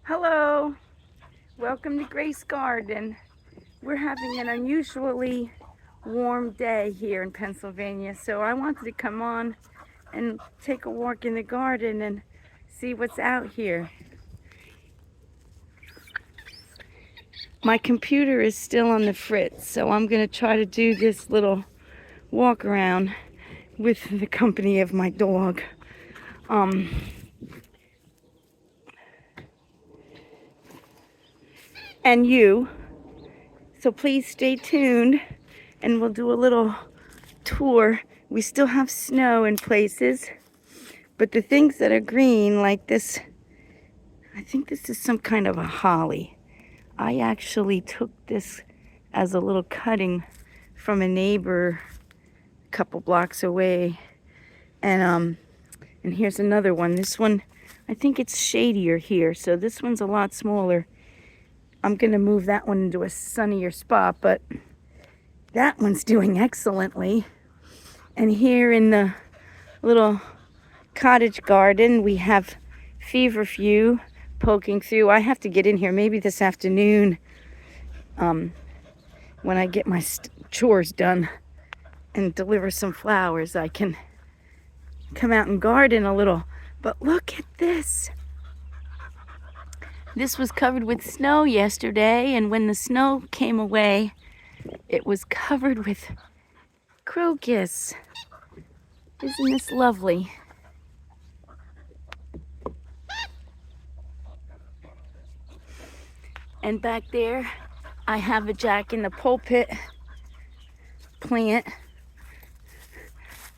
Hello, welcome to Grace Garden. We're having an unusually warm day here in Pennsylvania, so I wanted to come on and take a walk in the garden and see what's out here. My computer is still on the fritz, so I'm going to try to do this little walk around with the company of my dog. And you. So please stay tuned and we'll do a little tour. We still have snow in places, but the things that are green, like this, I think this is some kind of a holly. I actually took this as a little cutting from a neighbor a couple blocks away. And here's another one. This one, I think it's shadier here, so this one's a lot smaller. I'm gonna move that one into a sunnier spot, but that one's doing excellently. And here in the little cottage garden, we have feverfew poking through. I have to get in here maybe this afternoon when I get my chores done and deliver some flowers. I can come out and garden a little. But look at this. This was covered with snow yesterday, and when the snow came away, it was covered with crocus. Isn't this lovely? And back there, I have a Jack in the Pulpit plant,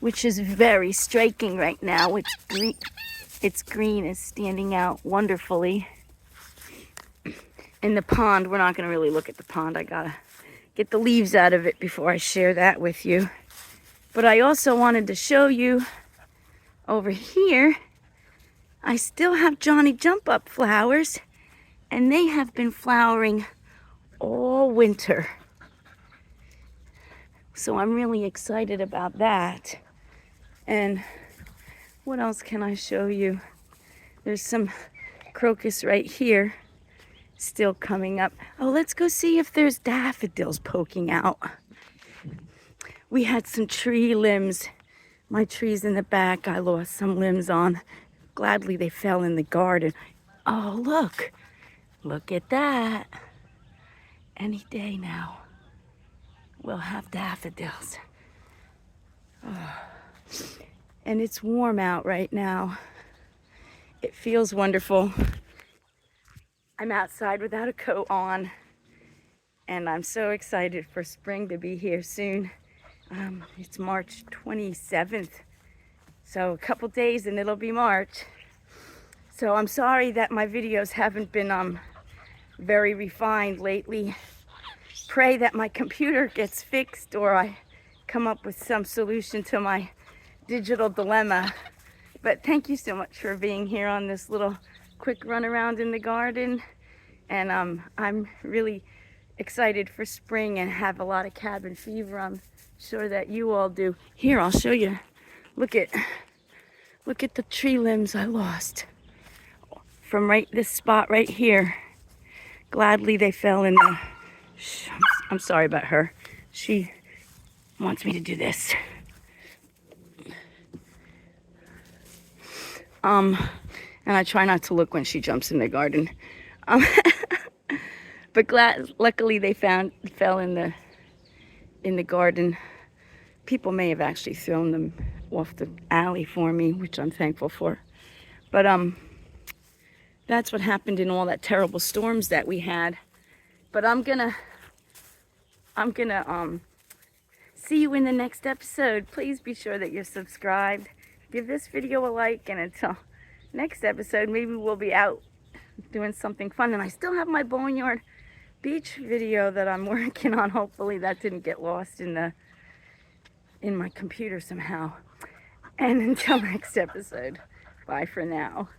which is very striking right now. Its green is standing out wonderfully. In the pond, we're not going to really look at the pond. I gotta get the leaves out of it before I share that with you. But I also wanted to show you over here, I still have Johnny Jump Up flowers, and they have been flowering all winter. So I'm really excited about that. And what else can I show you? There's some crocus right here still coming up. Oh, let's go see if there's daffodils poking out. We had some tree limbs. My trees in the back, I lost some limbs on. Gladly they fell in the garden. Oh, look. Look at that. Any day now, we'll have daffodils. Oh. And it's warm out right now. It feels wonderful. I'm outside without a coat on, and I'm so excited for spring to be here soon. It's March 27th, so a couple days and it'll be March. So I'm sorry that my videos haven't been very refined lately. Pray that my computer gets fixed or I come up with some solution to my digital dilemma. But thank you so much for being here on this little quick run around in the garden. And I'm really excited for spring and have a lot of cabin fever. I'm sure that you all do. Here, I'll show you. Look at the tree limbs I lost from this spot right here. Gladly they fell in the... I'm sorry about her. She wants me to do this. And I try not to look when she jumps in the garden. But luckily they fell in the garden. People may have actually thrown them off the alley for me, which I'm thankful for. But that's what happened in all that terrible storms that we had. But I'm gonna see you in the next episode. Please be sure that you're subscribed. Give this video a like, and until next episode, maybe we'll be out doing something fun. And I still have my Boneyard Beach video that I'm working on. Hopefully that didn't get lost in my computer somehow. And until next episode, bye for now.